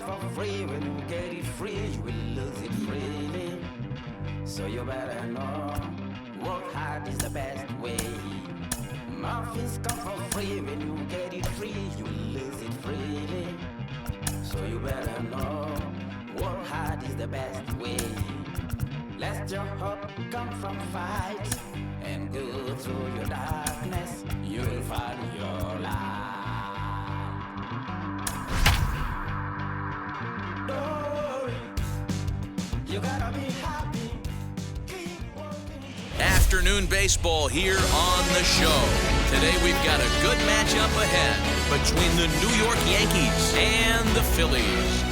come for free. When you get it free, you will lose it freely. So you better know, work hard is the best way. Muffins come for free. When you get it free, you will lose it freely. So you better know, work hard is the best way. Let your hope come from fight and go through your darkness. You will find your light. Don't worry, you gotta be happy. Keep working. Afternoon baseball here on the show. Today we've got a good matchup ahead between the New York Yankees and the Phillies.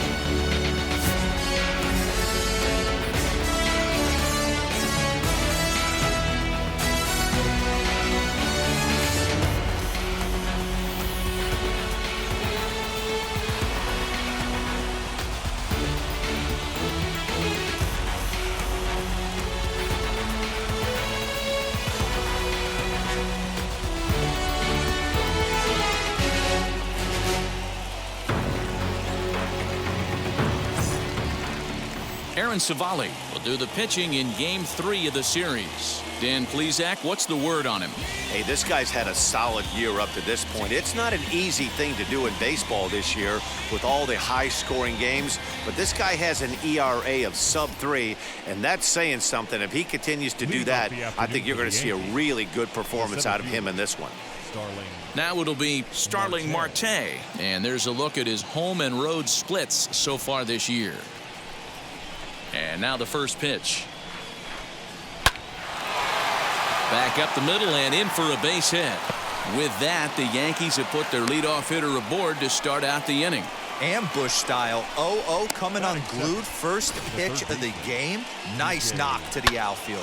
Aaron Savali will do the pitching in Game 3 of the series. Dan Plesac, what's the word on him? Hey, this guy's had a solid year up to this point. It's not an easy thing to do in baseball this year with all the high-scoring games, but this guy has an ERA of sub-3, and that's saying something. If he continues to do that, I think you're going to see a really good performance out of him in this one. Now it'll be Starling Marte, and there's a look at his home and road splits so far this year. And now the first pitch. Back up the middle and in for a base hit. With that, the Yankees have put their leadoff hitter aboard to start out the inning. Ambush style. 0-0 coming unglued. First pitch of the game. Nice knock to the outfield.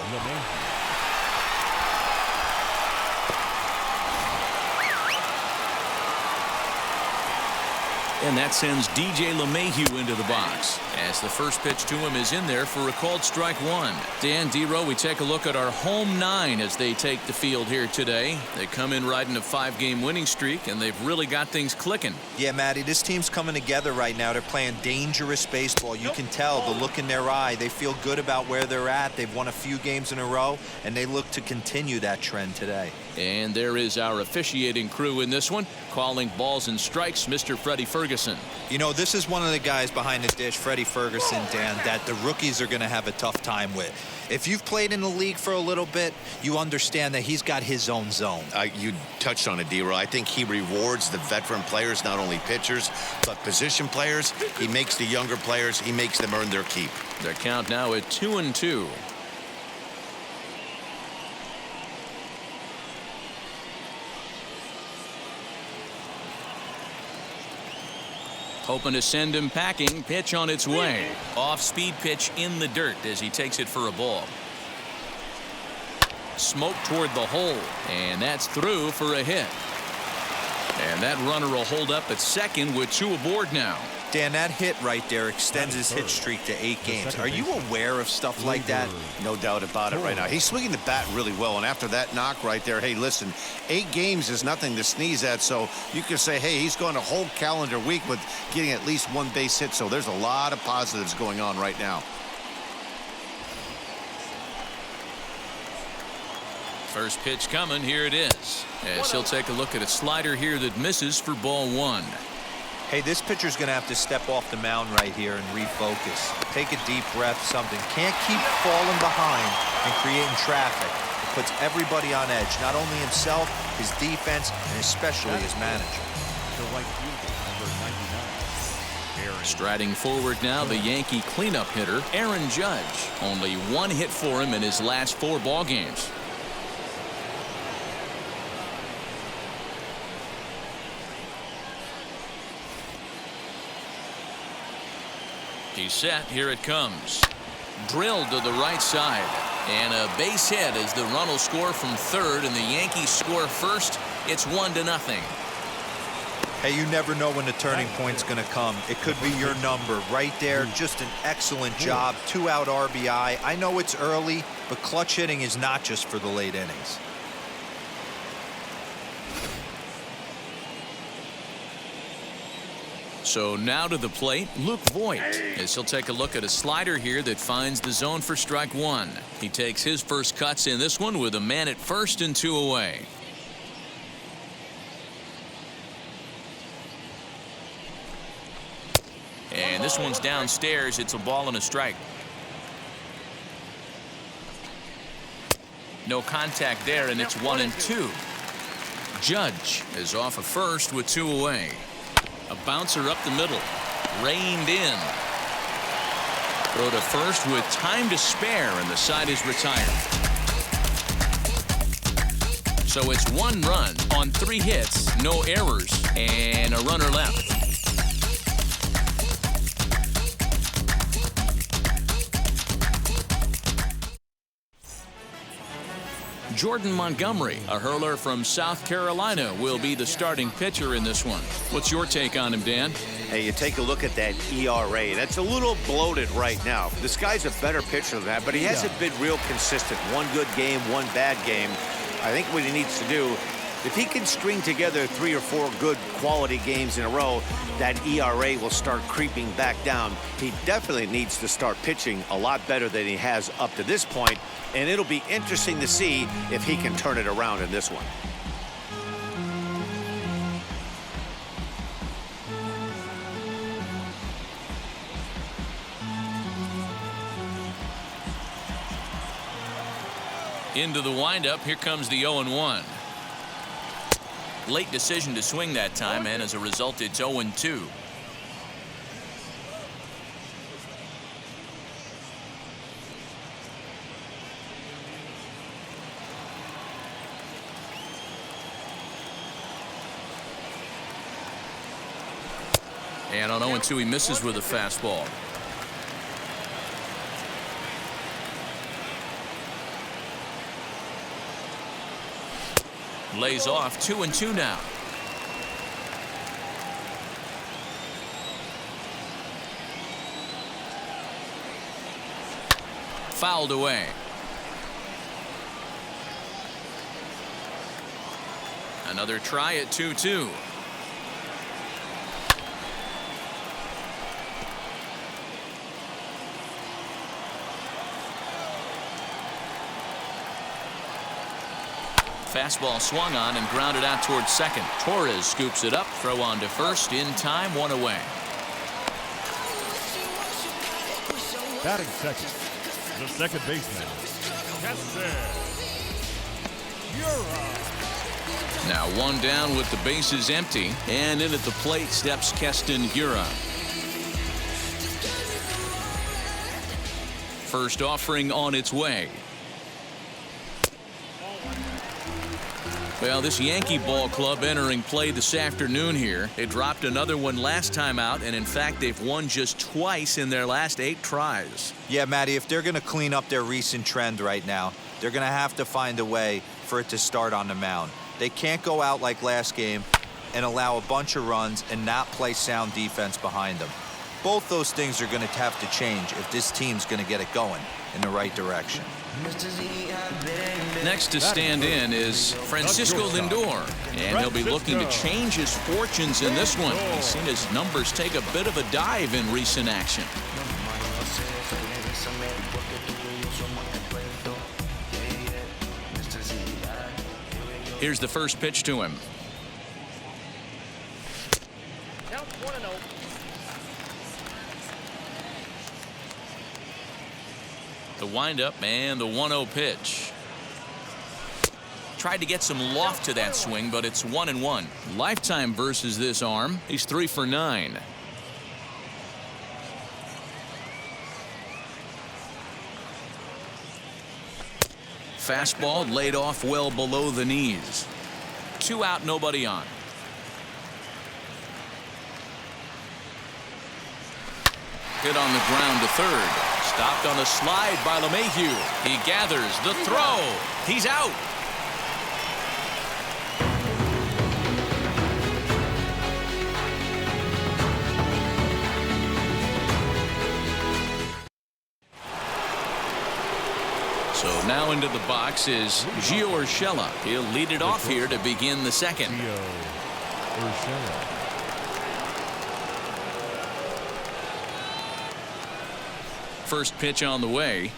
And that sends DJ LeMahieu into the box as the first pitch to him is in there for a called strike one. Dan Dero, we take a look at our home nine as they take the field here today. They come in riding a 5-game winning streak, and they've really got things clicking. Yeah, Matty, this team's coming together right now. They're playing dangerous baseball. You can tell the look in their eye. They feel good about where they're at. They've won a few games in a row, and they look to continue that trend today. And there is our officiating crew in this one, calling balls and strikes, Mr. Freddie Ferguson. You know, this is one of the guys behind the dish, Freddie Ferguson, Dan, that the rookies are going to have a tough time with. If you've played in the league for a little bit, you understand that he's got his own zone. You touched on it, D-Roy. I think he rewards the veteran players, not only pitchers, but position players. He makes the younger players, he makes them earn their keep. Their count now at 2-2. Hoping to send him packing. Pitch on its way. Off-speed pitch in the dirt as he takes it for a ball. Smoke toward the hole, and that's through for a hit. And that runner will hold up at second with 2 aboard now. Dan, that hit right there extends his hit streak to 8 games. Are you aware of stuff like that? No doubt about it right now. He's swinging the bat really well, and after that knock right there, hey, listen, 8 games is nothing to sneeze at, so you can say, hey, he's gone a whole calendar week with getting at least 1 base hit, so there's a lot of positives going on right now. First pitch coming. Here it is. As he'll take a look at a slider here that misses for ball 1. Hey, this pitcher's going to have to step off the mound right here and refocus. Take a deep breath, something. Can't keep falling behind and creating traffic. It puts everybody on edge, not only himself, his defense, and especially his manager. Striding forward now, the Yankee cleanup hitter, Aaron Judge. Only 1 hit for him in his last 4 ball games. He's set. Here it comes. Drilled to the right side. And a base hit as the run will score from third and the Yankees score first. It's 1-0. Hey, you never know when the turning point's going to come. It could be your number right there. Just an excellent job. 2-out RBI. I know it's early, but clutch hitting is not just for the late innings. So now to the plate, Luke Voigt, as he'll take a look at a slider here that finds the zone for strike one. He takes his first cuts in this one with a man at first and 2 away. And this one's downstairs. It's a ball and a strike. No contact there, and it's 1-2. Judge is off of first with 2 away. A bouncer up the middle. Reined in. Throw to first with time to spare, and the side is retired. So it's 1 run on 3 hits, no errors, and a runner left. Jordan Montgomery, a hurler from South Carolina, will be the starting pitcher in this one. What's your take on him, Dan? Hey, you take a look at that ERA. That's a little bloated right now. This guy's a better pitcher than that, but he hasn't been real consistent. 1 good game, 1 bad game. I think what he needs to do, if he can string together 3 or 4 good quality games in a row, that ERA will start creeping back down. He definitely needs to start pitching a lot better than he has up to this point, and it'll be interesting to see if he can turn it around in this one. Into the windup, here comes the 0-1. Late decision to swing that time, and as a result, it's 0-2. And on 0-2, he misses with a fastball. Lays off. 2-2 now. Fouled away. Another try at 2-2. Fastball swung on and grounded out towards second. Torres scoops it up. Throw on to first. In time, 1 away. Batting second, the second baseman, Now 1 down with the bases empty. And in at the plate steps Keston Hiura. First offering on its way. Well, this Yankee ball club entering play this afternoon here. They dropped another one last time out, and in fact, they've won just twice in their last 8 tries. Yeah, Matty, if they're going to clean up their recent trend right now, they're going to have to find a way for it to start on the mound. They can't go out like last game and allow a bunch of runs and not play sound defense behind them. Both those things are going to have to change if this team's going to get it going in the right direction. Next to stand in is Francisco Lindor, and he'll be looking to change his fortunes in this one. He's seen his numbers take a bit of a dive in recent action. Here's the first pitch to him. The windup and the 1-0 pitch. Tried to get some loft to that swing, but it's 1-1. Lifetime versus this arm. He's 3 for 9. Fastball laid off well below the knees. 2 out, nobody on. Hit on the ground to third. Stopped on a slide by LeMahieu. He gathers the throw. He's out. So now into the box is Gio Urshela. He'll lead it off here to begin the second. First pitch on the way.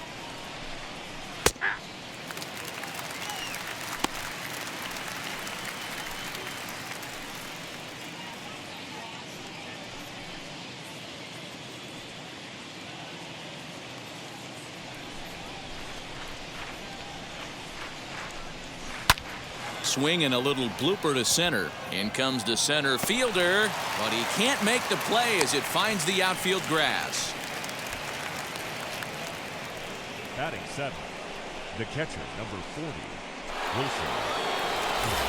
Swing and a little blooper to center. In comes the center fielder, but he can't make the play as it finds the outfield grass. Batting 7th, the catcher, number 40, Wilson.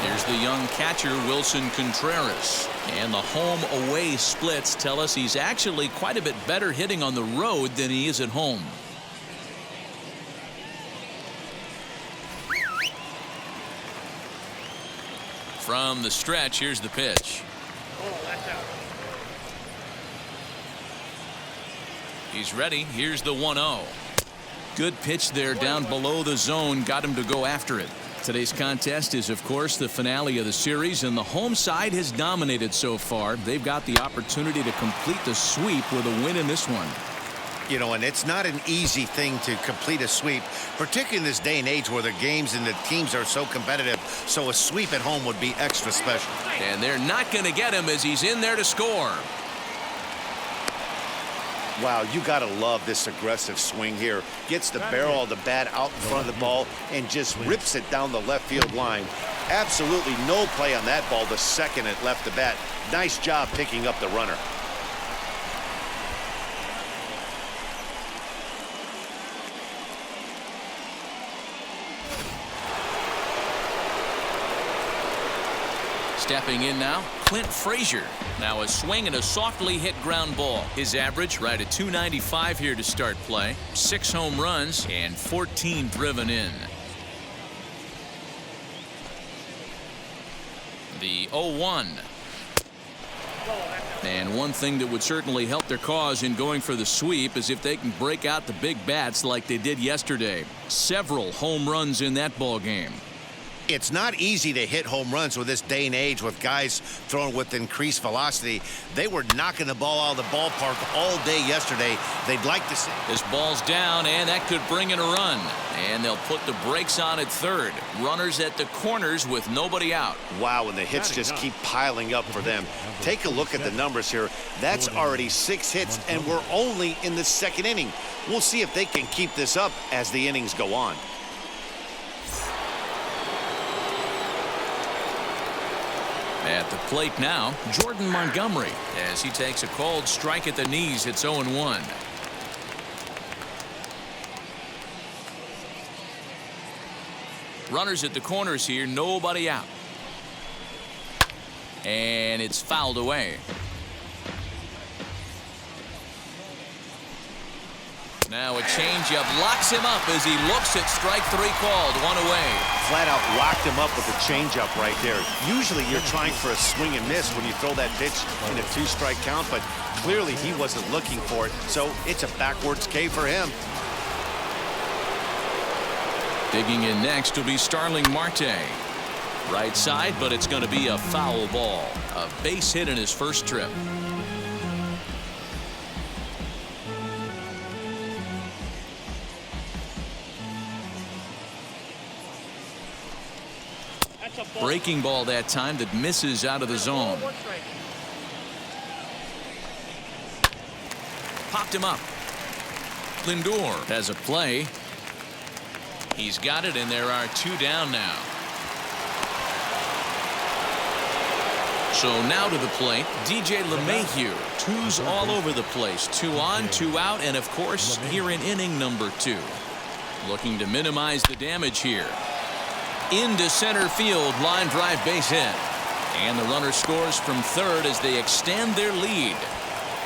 Here's the young catcher, Wilson Contreras. And the home-away splits tell us he's actually quite a bit better hitting on the road than he is at home. From the stretch, here's the pitch. He's ready. Here's the 1-0. Good pitch there down below the zone. Got him to go after it. Today's contest is, of course, the finale of the series, and the home side has dominated so far. They've got the opportunity to complete the sweep with a win in this one. You know, and it's not an easy thing to complete a sweep, particularly in this day and age where the games and the teams are so competitive. So a sweep at home would be extra special. And they're not going to get him as he's in there to score. Wow, you got to love this aggressive swing here. Gets the barrel of the bat out in front of the ball and just rips it down the left field line. Absolutely no play on that ball the second it left the bat. Nice job picking up the runner. Stepping in now, Clint Frazier. Now a swing and a softly hit ground ball. His average right at .295 here to start play. 6 home runs and 14 driven in. The 0-1. And one thing that would certainly help their cause in going for the sweep is if they can break out the big bats like they did yesterday. Several home runs in that ball game. It's not easy to hit home runs with this day and age with guys throwing with increased velocity. They were knocking the ball out of the ballpark all day yesterday. They'd like to see. This ball's down, and that could bring in a run. And they'll put the brakes on at third. Runners at the corners with nobody out. Wow, and the hits just keep piling up for them. Take a look at the numbers here. That's already 6 hits, and we're only in the second inning. We'll see if they can keep this up as the innings go on. At the plate now, Jordan Montgomery, as he takes a called strike at the knees. It's 0-1. Runners at the corners here, nobody out. And it's fouled away. Now a changeup locks him up as he looks at strike 3 called. 1 away. Flat out locked him up with a changeup right there. Usually you're trying for a swing and miss when you throw that pitch in a 2-strike count, but clearly he wasn't looking for it, so it's a backwards K for him. Digging in next will be Starling Marte. Right side, but it's going to be a foul ball. A base hit in his first trip. Breaking ball that time that misses out of the zone. Popped him up. Lindor has a play. He's got it, and there are 2 down now. So now to the plate, DJ LeMahieu. 2s all over the place. 2 on, 2 out, and of course here in inning number 2. Looking to minimize the damage here. Into center field, line drive base hit. And the runner scores from third as they extend their lead.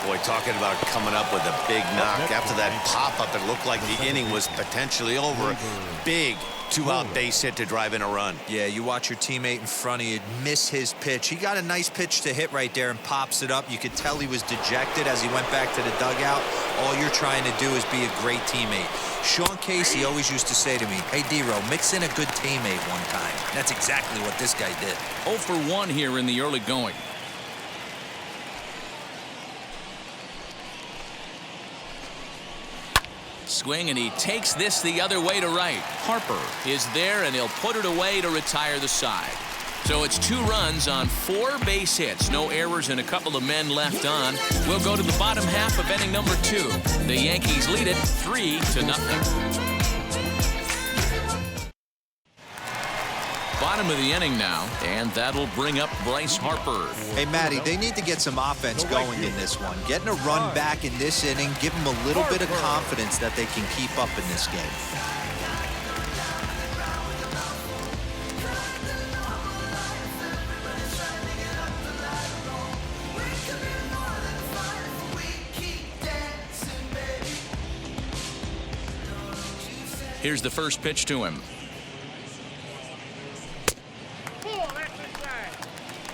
Boy, talking about coming up with a big knock. After that pop-up, it looked like the inning was potentially over. Big 2-out base hit to drive in a run. Yeah, you watch your teammate in front of you miss his pitch. He got a nice pitch to hit right there and pops it up. You could tell he was dejected as he went back to the dugout. All you're trying to do is be a great teammate. Sean Casey always used to say to me, hey, D-Row, mix in a good teammate one time. That's exactly what this guy did. 0 for 1 here in the early going. Swing, and he takes this the other way to right. Harper is there, and he'll put it away to retire the side. So it's 2 runs on 4 base hits. No errors and a couple of men left on. We'll go to the bottom half of inning number 2. The Yankees lead it 3-0. Bottom of the inning now, and that'll bring up Bryce Harper. Hey, Matty, they need to get some offense going in this one. Getting a run back in this inning, give them a little bit of confidence that they can keep up in this game. Here's the first pitch to him.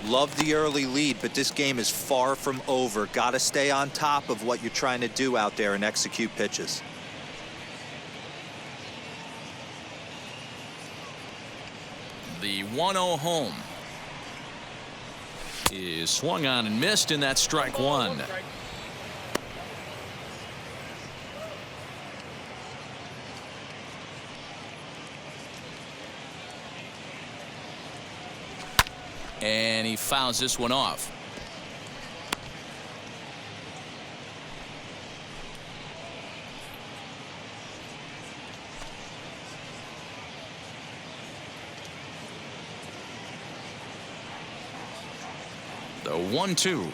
Love the early lead, but this game is far from over. Got to stay on top of what you're trying to do out there and execute pitches. The 1-0 home is swung on and missed, and that's strike 1. And he fouls this one off. The 1-2.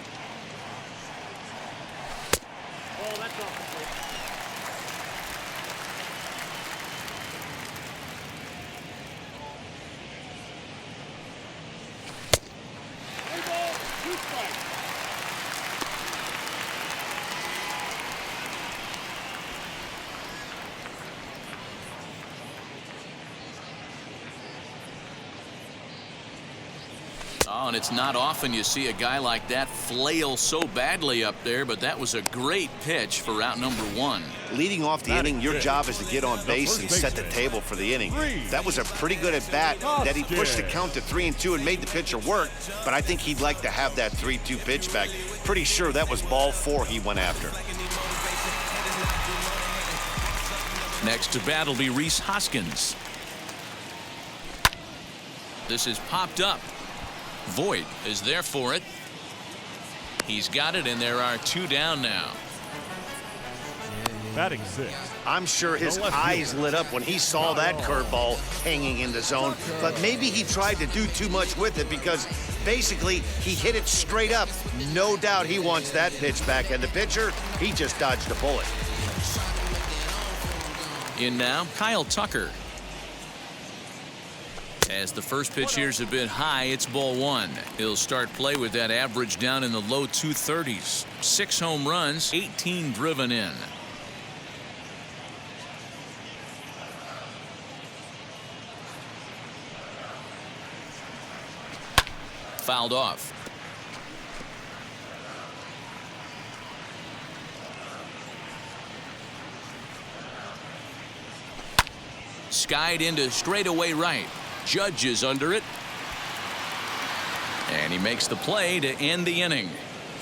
Oh, and it's not often you see a guy like that flail so badly up there, but that was a great pitch for out number 1. Leading off the inning, your job is to get on base and set the table for the inning. That was a pretty good at bat that he pushed the count to 3-2 and made the pitcher work, but I think he'd like to have that 3-2 pitch back. Pretty sure that was ball 4 he went after. Next to bat will be Rhys Hoskins. This is popped up. Voit is there for it. He's got it, and there are 2 down now. Batting 6th. I'm sure his eyes lit up when he saw that curveball hanging in the zone, but maybe he tried to do too much with it because basically he hit it straight up. No doubt he wants that pitch back, and the pitcher, he just dodged a bullet. In now, Kyle Tucker. As the first pitch here's a bit high, it's ball 1. He'll start play with that average down in the low 230s. 6 home runs, 18 driven in. Fouled off. Skied into straightaway right. Judge is under it. And he makes the play to end the inning.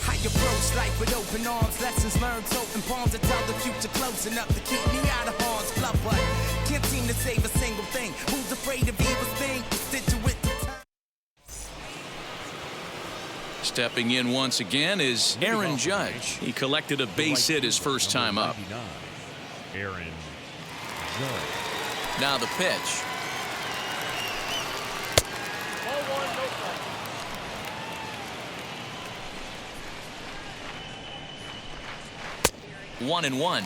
I approach life with open arms, lessons learned, open palms to tell the future close enough to keep me out of harm's club, but can't seem to save a single thing. Who's afraid of evil's thing? Constituent. Stepping in once again is Aaron Judge. He collected a base hit his first time up. Aaron Judge. Now the pitch. 1-1.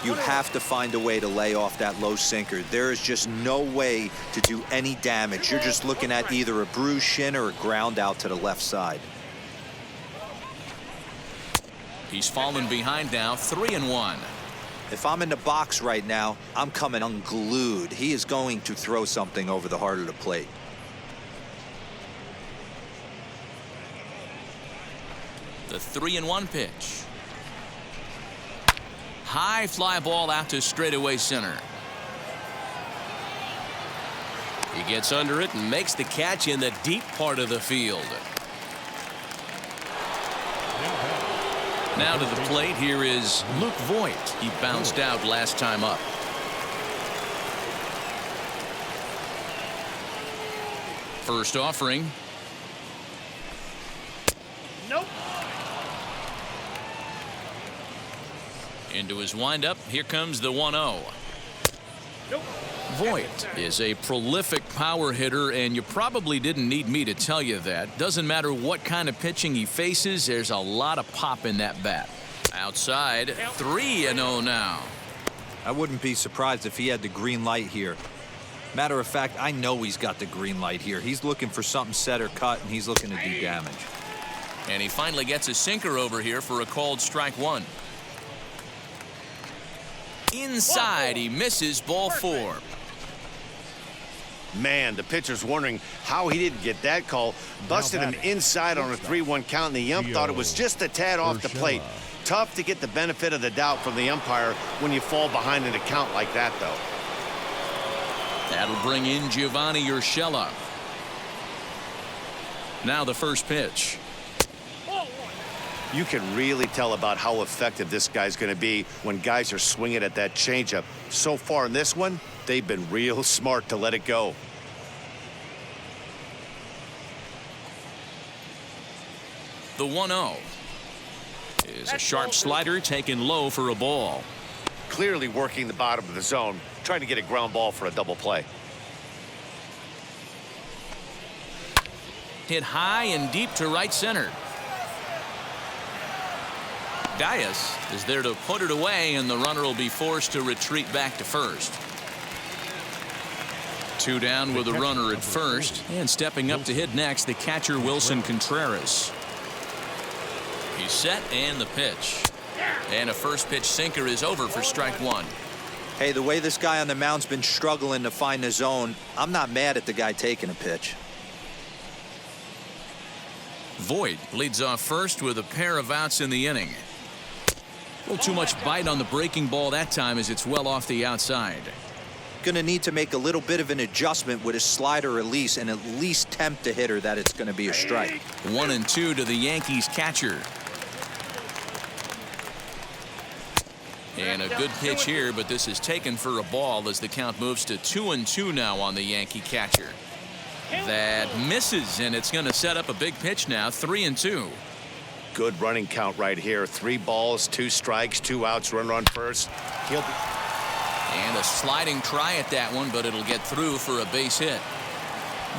You have to find a way to lay off that low sinker. There is just no way to do any damage. You're just looking at either a bruised shin or a ground out to the left side. He's fallen behind now, 3-1. If I'm in the box right now, I'm coming unglued. He is going to throw something over the heart of the plate. The 3-1 pitch. High fly ball out to straightaway center. He gets under it and makes the catch in the deep part of the field. Now to the plate, here is Luke Voigt. He bounced out last time up. First offering. Nope. Into his windup. Here comes the 1-0. Nope. Voigt is a prolific power hitter, and you probably didn't need me to tell you that. Doesn't matter what kind of pitching he faces, there's a lot of pop in that bat. Outside, 3-0 now. I wouldn't be surprised if he had the green light here. Matter of fact, I know he's got the green light here. He's looking for something set or cut, and he's looking to do damage. And he finally gets a sinker over here for a called strike 1. Inside, he misses, ball 4. Man, the pitcher's wondering how he didn't get that call. Busted him inside on a 3-1 count, and the ump thought it was just a tad off the plate. Tough to get the benefit of the doubt from the umpire when you fall behind in a count like that, though. That'll bring in Giovanni Urshela. Now the first pitch. You can really tell about how effective this guy's going to be when guys are swinging at that changeup. So far in this one, they've been real smart to let it go. The 1-0 is a sharp slider taken low for a ball. Clearly working the bottom of the zone, trying to get a ground ball for a double play. Hit high and deep to right center. Dias is there to put it away, and the runner will be forced to retreat back to first. 2 down with a runner at first, and stepping up to hit next, the catcher Wilson Contreras. He's set, and the pitch. And a first pitch sinker is over for strike 1. Hey, the way this guy on the mound's been struggling to find the zone, I'm not mad at the guy taking a pitch. Voigt leads off first with a pair of outs in the inning. A little too much bite on the breaking ball that time as it's well off the outside. Gonna need to make a little bit of an adjustment with his slider release and at least tempt the hitter that it's gonna be a strike. 1-2 to the Yankees catcher. And a good pitch here, but this is taken for a ball as the count moves to 2-2 now on the Yankee catcher. That misses, and it's going to set up a big pitch now. 3-2. Good running count right here. 3 balls, 2 strikes, 2 outs, runner on first. He'll be... And a sliding try at that one, but it'll get through for a base hit.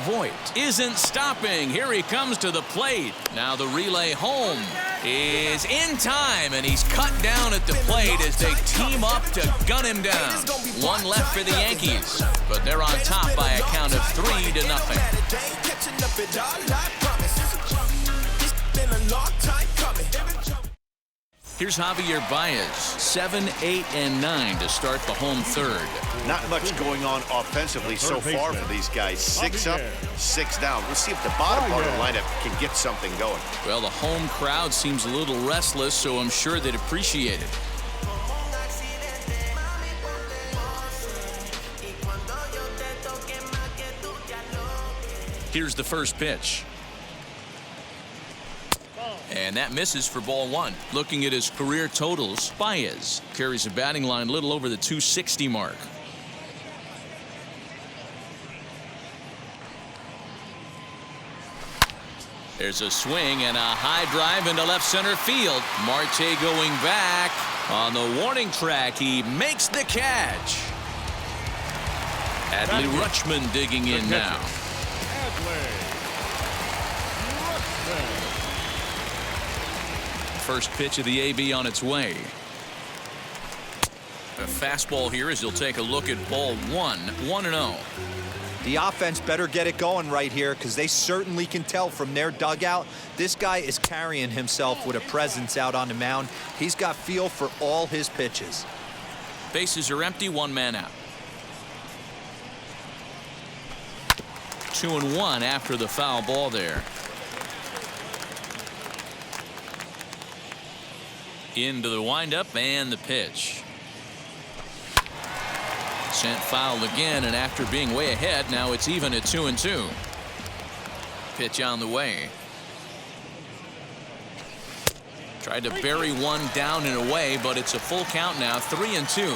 Voigt isn't stopping. Here he comes to the plate. Now the relay home is in time, and he's cut down at the plate as they team up to gun him down. 1 left for the Yankees, but they're on top by a count of 3-0. Here's Javier Baez, 7, 8, and 9 to start the home third. Not much going on offensively so far for these guys. 6 up, 6 down. We'll see if the bottom part of the lineup can get something going. Well, the home crowd seems a little restless, so I'm sure they'd appreciate it. Here's the first pitch. And that misses for ball 1. Looking at his career totals, Baez carries a batting line a little over the 260 mark. There's a swing and a high drive into left center field. Marte going back on the warning track. He makes the catch. Adley Rutschman digging in now. First pitch of the AB on its way. A fastball here as he'll take a look at ball 1. 1-0. The offense better get it going right here because they certainly can tell from their dugout this guy is carrying himself with a presence out on the mound. He's got feel for all his pitches. Bases are empty, 1 man out. 2-1 after the foul ball there. Into the windup and the pitch. Sent foul again, and after being way ahead, now it's even at 2-2. Pitch on the way. Tried to bury one down and away, but it's a full count now, 3-2.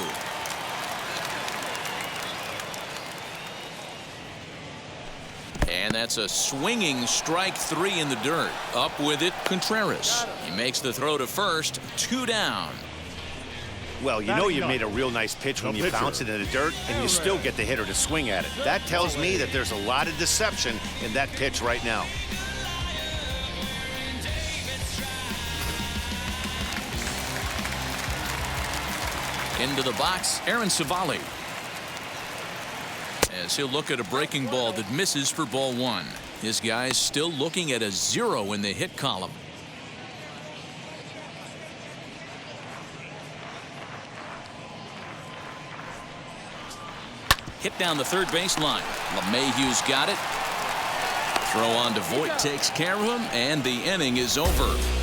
And that's a swinging strike 3 in the dirt. Up with it, Contreras. He makes the throw to first, 2 down. Well, you know you made a real nice pitch when you bounce it in the dirt and you still get the hitter to swing at it. That tells me that there's a lot of deception in that pitch right now. Into the box, Aaron Savali. As he'll look at a breaking ball that misses for ball 1. His guy's still looking at a 0 in the hit column. Hit down the third base line. LeMahieu's got it. Throw on to Voit takes care of him, and the inning is over.